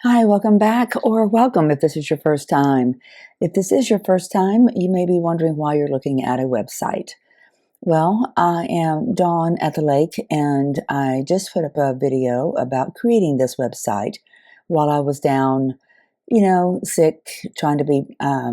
Hi, welcome back, or welcome if this is your first time. If this is your first time, you may be wondering why you're looking at a website. Well, I am Dawn at the lake, and I just put up a video about creating this website while I was down, sick, trying to be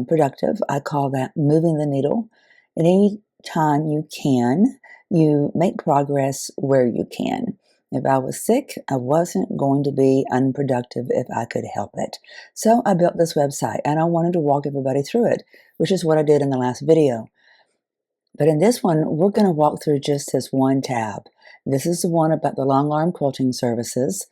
productive. I call that moving the needle. And any time you can, you make progress where you can. If I was sick, I wasn't going to be unproductive if I could help it. So I built this website and I wanted to walk everybody through it, which is what I did in the last video. But in this one, we're going to walk through just this one tab. This is the one about the long arm quilting services.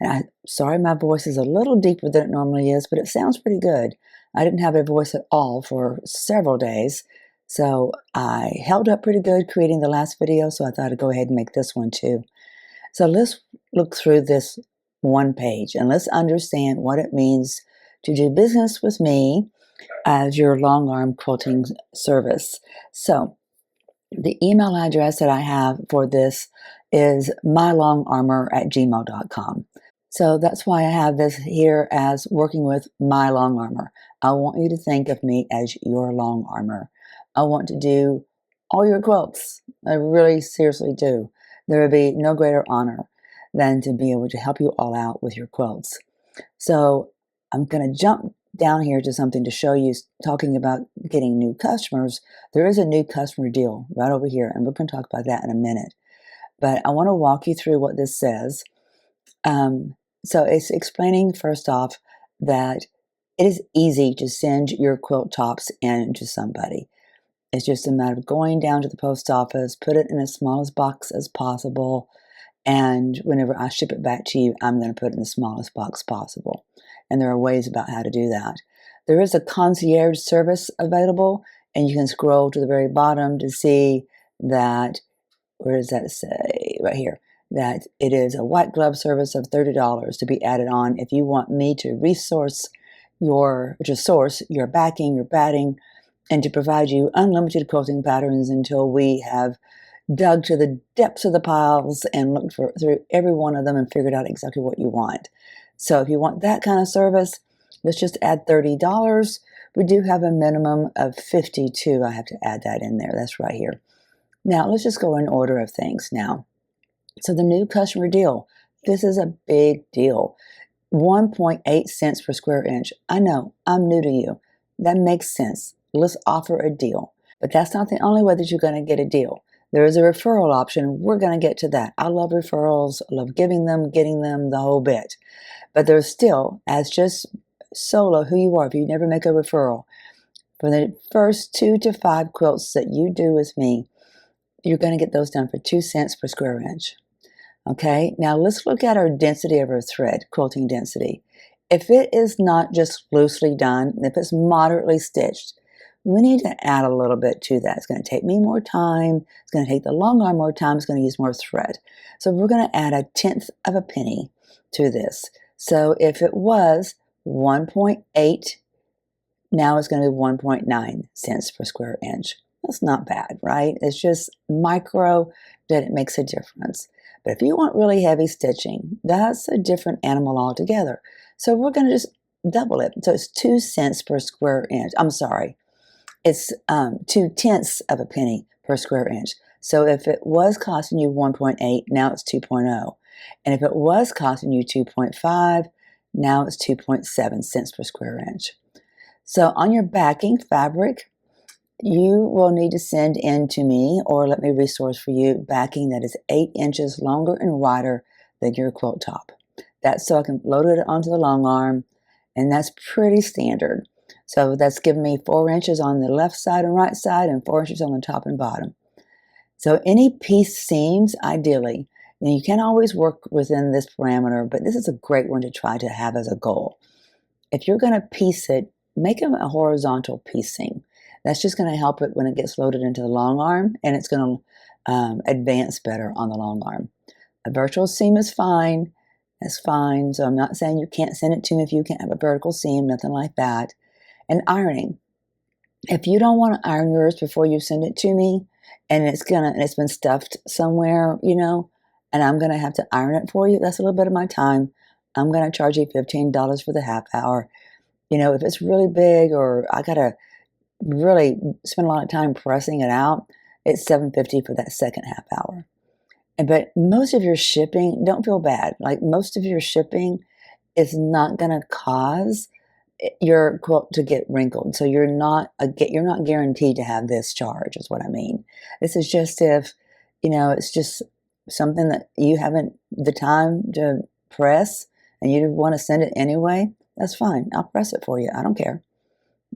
And sorry, my voice is a little deeper than it normally is, but it sounds pretty good. I didn't have a voice at all for several days. So I held up pretty good creating the last video, so I thought I'd go ahead and make this one too. So let's look through this one page and let's understand what it means to do business with me as your long arm quilting service. So the email address that I have for this is mylongarmor@gmail.com. So that's why I have this here as working with my long armor. I want you to think of me as your long armor. I want to do all your quilts. I really seriously do. There would be no greater honor than to be able to help you all out with your quilts. So I'm going to jump down here to something to show you, talking about getting new customers. There is a new customer deal right over here, and we're going to talk about that in a minute. But I want to walk you through what this says. So it's explaining, first off, that it is easy to send your quilt tops in to somebody. It's just a matter of going down to the post office, put it in the smallest box as possible, and whenever I ship it back to you, I'm going to put it in the smallest box possible. And there are ways about how to do that. There is a concierge service available, and you can scroll to the very bottom to see that, where does that say? Right here. That it is a white glove service of $30 to be added on if you want me to source your backing, your batting, and to provide you unlimited quilting patterns until we have dug to the depths of the piles and looked through every one of them and figured out exactly what you want. So if you want that kind of service, let's just add $30. We do have a minimum of $52. I have to add that in there. That's right here. Now let's just go in order of things now. So the new customer deal, this is a big deal. 1.8 cents per square inch. I know, I'm new to you. That makes sense. Let's offer a deal. But that's not the only way that you're going to get a deal. There is a referral option. We're going to get to that. I love referrals. I love giving them, getting them, the whole bit. But there's still, as just solo who you are, if you never make a referral, for the first 2 to 5 quilts that you do with me, you're going to get those done for 2 cents per square inch. Okay, now let's look at our density of our thread, quilting density. If it is not just loosely done, if it's moderately stitched, we need to add a little bit to that. It's going to take me more time. It's going to take the long arm more time. It's going to use more thread. So we're going to add 1/10 of a penny to this. So if it was 1.8, now it's going to be 1.9 cents per square inch. That's not bad, right? It's just micro that it makes a difference. But if you want really heavy stitching, that's a different animal altogether. So we're going to just double it. So it's 2 cents per square inch. I'm sorry. It's 2/10 of a penny per square inch. So if it was costing you 1.8, now it's 2.0. And if it was costing you 2.5, now it's 2.7 cents per square inch. So on your backing fabric, you will need to send in to me, or let me resource for you, backing that is 8 inches longer and wider than your quilt top. That's so I can load it onto the long arm, and that's pretty standard. So that's giving me 4 inches on the left side and right side and 4 inches on the top and bottom. So any piece seams, ideally, and you can always work within this parameter, but this is a great one to try to have as a goal. If you're going to piece it, make them a horizontal piece seam. That's just going to help it when it gets loaded into the long arm, and it's going to advance better on the long arm. A vertical seam is fine. That's fine. So I'm not saying you can't send it to me if you can't have a vertical seam, nothing like that. And ironing. If you don't want to iron yours before you send it to me, and it's been stuffed somewhere, and I'm gonna have to iron it for you, that's a little bit of my time. I'm going to charge you $15 for the half hour. You know, if it's really big or I got to really spend a lot of time pressing it out, it's $7.50 for that second half hour. But most of your shipping, don't feel bad. Like most of your shipping is not going to cause your quilt to get wrinkled. So you're not guaranteed to have this charge, is what I mean. This is just if, you know, it's just something that you haven't the time to press and you want to send it anyway, that's fine. I'll press it for you. I don't care.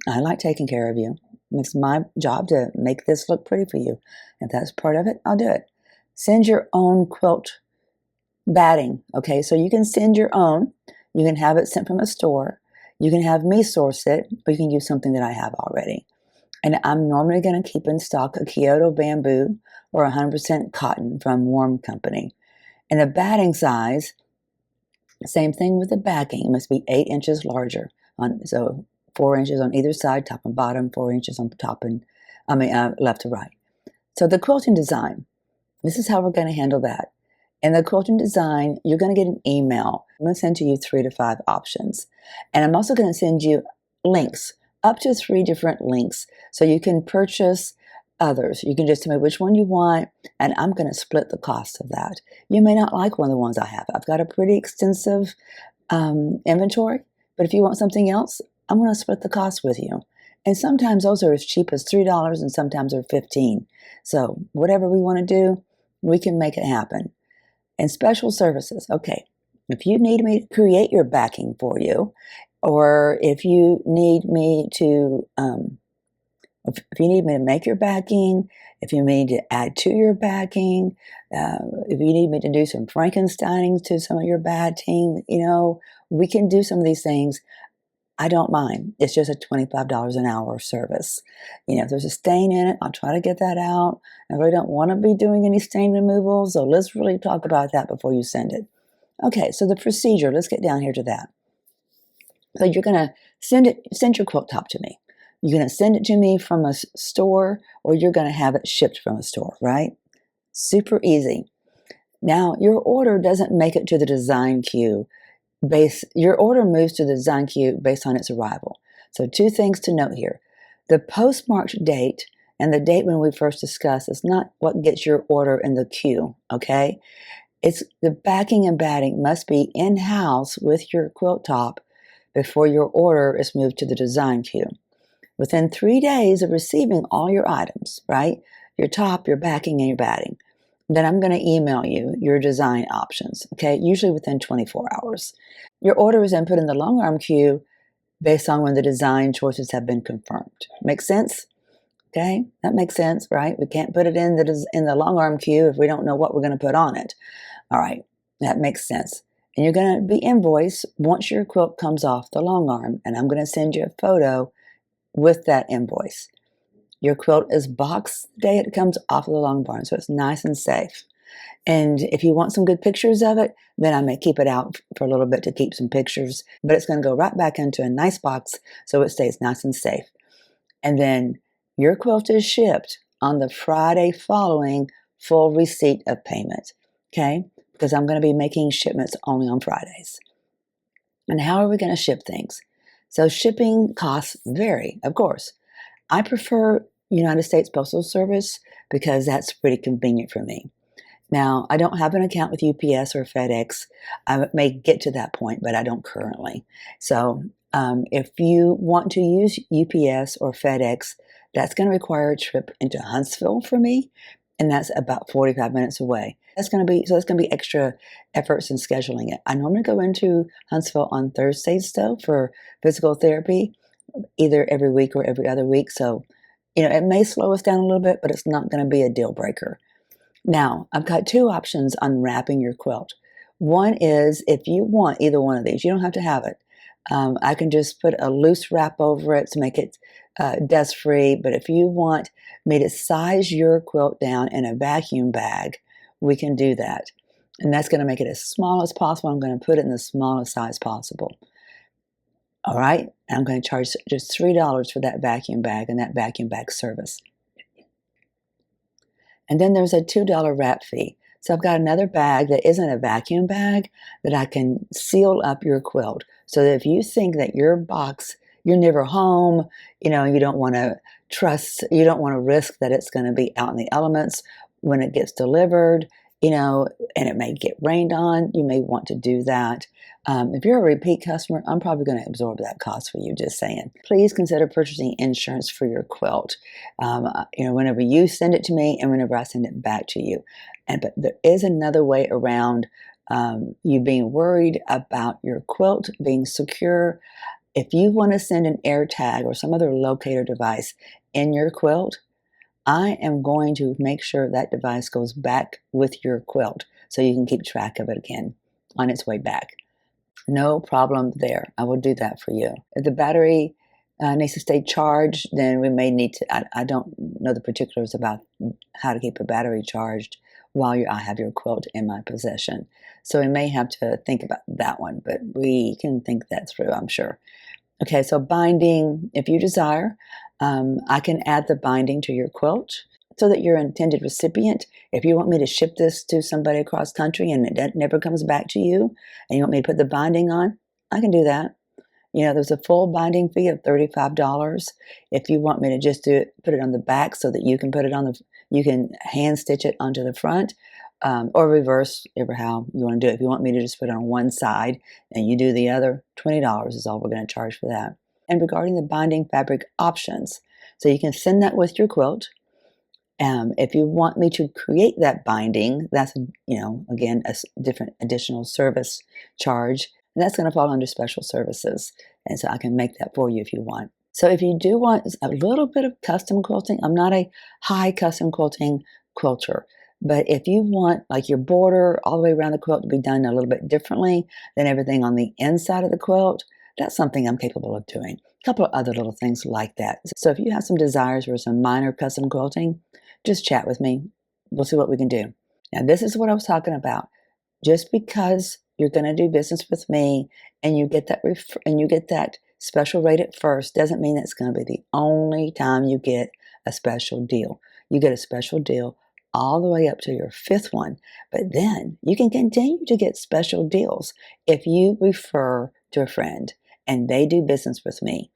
I like taking care of you. It's my job to make this look pretty for you. If that's part of it, I'll do it. Send your own quilt batting. Okay, so you can send your own. You can have it sent from a store. You can have me source it, or you can use something that I have already. And I'm normally going to keep in stock a Kyoto bamboo or 100% cotton from Warm Company. And the batting size, same thing with the backing. It must be 8 inches larger. So 4 inches on either side, top and bottom, 4 inches on top and left to right. So the quilting design, this is how we're going to handle that. In the quilting design, you're going to get an email. I'm going to send to you 3 to 5 options. And I'm also going to send you links, up to 3 different links, so you can purchase others. You can just tell me which one you want, and I'm going to split the cost of that. You may not like one of the ones I have. I've got a pretty extensive inventory, but if you want something else, I'm going to split the cost with you. And sometimes those are as cheap as $3 and sometimes they're $15. So whatever we want to do, we can make it happen. And special services, okay, if you need me to create your backing for you, or if you need me to make your backing, if you need to add to your backing, if you need me to do some Frankensteining to some of your backing, you know, we can do some of these things. I don't mind. It's just a $25 an hour service. You know, if there's a stain in it, I'll try to get that out. I really don't want to be doing any stain removal, so let's really talk about that before you send it. Okay, so the procedure, let's get down here to that. So you're going to send your quilt top to me. You're going to send it to me from a store, or you're going to have it shipped from a store, right? Super easy. Now, your order doesn't make it to the design queue. Your order moves to the design queue based on its arrival. So 2 things to note here. The postmarked date and the date when we first discussed is not what gets your order in the queue, okay? It's the backing and batting must be in-house with your quilt top before your order is moved to the design queue. Within 3 days of receiving all your items, right? Your top, your backing, and your batting, then I'm going to email you your design options, okay? Usually within 24 hours. Your order is then put in the long arm queue based on when the design choices have been confirmed. Make sense? Okay, that makes sense, right? We can't put it in the long arm queue if we don't know what we're going to put on it. All right, that makes sense. And you're going to be invoiced once your quilt comes off the long arm, and I'm going to send you a photo with that invoice. Your quilt is boxed the day it comes off of the long barn, so it's nice and safe. And if you want some good pictures of it, then I may keep it out for a little bit to keep some pictures, but it's going to go right back into a nice box so it stays nice and safe. And then your quilt is shipped on the Friday following full receipt of payment, okay? Because I'm going to be making shipments only on Fridays. And how are we going to ship things? So shipping costs vary, of course. I prefer United States Postal Service because that's pretty convenient for me. Now, I don't have an account with UPS or FedEx. I may get to that point, but I don't currently. So if you want to use UPS or FedEx, that's going to require a trip into Huntsville for me, and that's about 45 minutes away. That's going to be extra efforts in scheduling it. I normally go into Huntsville on Thursdays, though, for physical therapy, either every week or every other week. So, it may slow us down a little bit, but it's not going to be a deal breaker. Now, I've got 2 options on wrapping your quilt. One is if you want either one of these, you don't have to have it. I can just put a loose wrap over it to make it dust-free, but if you want me to size your quilt down in a vacuum bag, we can do that. And that's going to make it as small as possible. I'm going to put it in the smallest size possible. All right, I'm going to charge just $3 for that vacuum bag and that vacuum bag service. And then there's a $2 wrap fee. So I've got another bag that isn't a vacuum bag that I can seal up your quilt. So that if you think that your box, you're never home, you don't want to you don't want to risk that it's going to be out in the elements when it gets delivered, and it may get rained on, you may want to do that. If you're a repeat customer, I'm probably going to absorb that cost for you, just saying. Please consider purchasing insurance for your quilt, whenever you send it to me and whenever I send it back to you. But there is another way around you being worried about your quilt being secure. If you want to send an air tag or some other locator device in your quilt, I am going to make sure that device goes back with your quilt so you can keep track of it again on its way back. No problem there. I will do that for you. If the battery needs to stay charged, then we may need to, I don't know the particulars about how to keep a battery charged while I have your quilt in my possession. So we may have to think about that one, but we can think that through, I'm sure. Okay, so binding, if you desire, I can add the binding to your quilt so that your intended recipient, if you want me to ship this to somebody across country and it never comes back to you, and you want me to put the binding on, I can do that. There's a full binding fee of $35. If you want me to just put it on the back so that you can put it you can hand stitch it onto the front, or reverse, ever how you want to do it. If you want me to just put it on one side and you do the other, $20 is all we're going to charge for that. And regarding the binding fabric options, so you can send that with your quilt. If you want me to create that binding, that's, again, a different additional service charge, and that's going to fall under special services. And so I can make that for you if you want. So if you do want a little bit of custom quilting, I'm not a high custom quilting quilter, but if you want like your border all the way around the quilt to be done a little bit differently than everything on the inside of the quilt, that's something I'm capable of doing. A couple of other little things like that. So if you have some desires for some minor custom quilting, just chat with me. We'll see what we can do. Now, this is what I was talking about. Just because you're going to do business with me and you get that special rate at first doesn't mean that's going to be the only time you get a special deal. You get a special deal all the way up to your fifth one, but then you can continue to get special deals if you refer to a friend and they do business with me.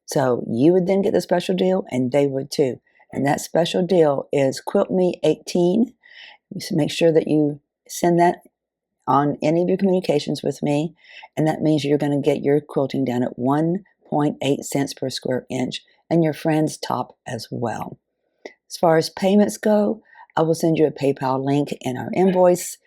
So you would then get the special deal and they would too. And that special deal is Quilt Me 18. So make sure that you send that on any of your communications with me. And that means you're going to get your quilting down at 1.8 cents per square inch and your friend's top as well. As far as payments go, I will send you a PayPal link in our invoice.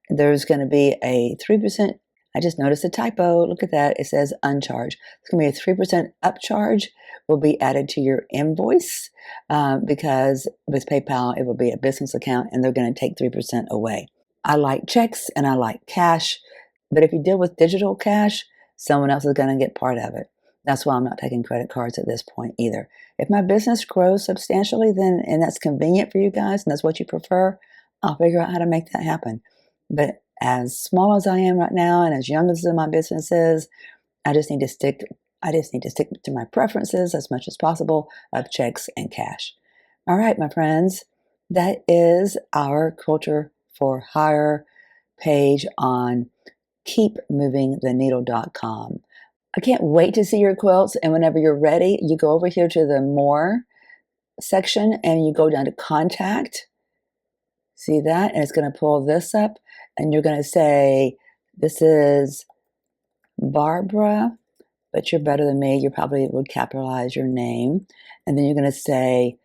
There's going to be a 3%. I just noticed a typo. Look at that. It says uncharged. It's going to be a 3% upcharge will be added to your invoice because with PayPal, it will be a business account and they're going to take 3% away. I like checks and I like cash, but if you deal with digital cash, someone else is going to get part of it. That's why I'm not taking credit cards at this point either. If my business grows substantially, and that's convenient for you guys and that's what you prefer, I'll figure out how to make that happen. But as small as I am right now and as young as my business is, I just need to stick to my preferences as much as possible of checks and cash. All right, my friends, that is our Quilter for Hire page on keepmovingtheneedle.com. I can't wait to see your quilts, and whenever you're ready, you go over here to the More section and you go down to Contact. See that? And it's going to pull this up, and you're going to say, this is Barbara, but you're better than me. You probably would capitalize your name. And then you're going to say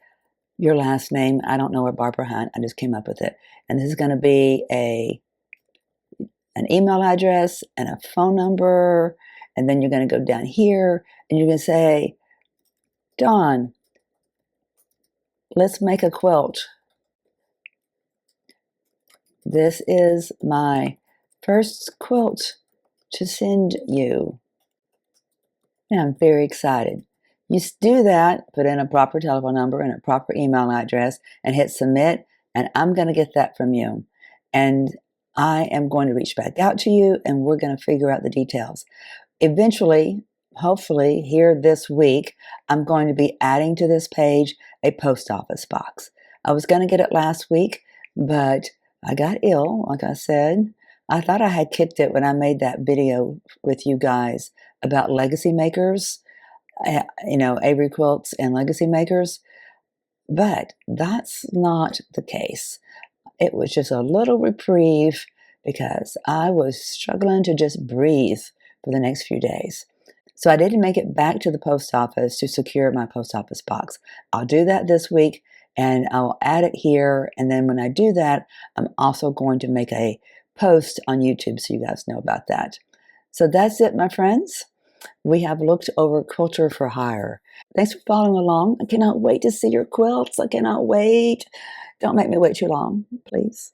your last name. I don't know where Barbara Hunt. I just came up with it. And this is going to be an email address and a phone number. And then you're going to go down here and you're going to say, Dawn, let's make a quilt. This is my first quilt to send you. And I'm very excited. You do that, put in a proper telephone number and a proper email address and hit submit, and I'm going to get that from you. And I am going to reach back out to you and we're going to figure out the details. Eventually, hopefully here this week, I'm going to be adding to this page a post office box. I was going to get it last week, but I got ill, like I said. I thought I had kicked it when I made that video with you guys about legacy makers, Avery Quilts and legacy makers, but that's not the case. It was just a little reprieve because I was struggling to just breathe for the next few days. So I didn't make it back to the post office to secure my post office box. I'll do that this week and I'll add it here. And then when I do that, I'm also going to make a post on YouTube so you guys know about that. So that's it, my friends. We have looked over Quilter for Hire. Thanks for following along. I cannot wait to see your quilts. I cannot wait. Don't make me wait too long, please.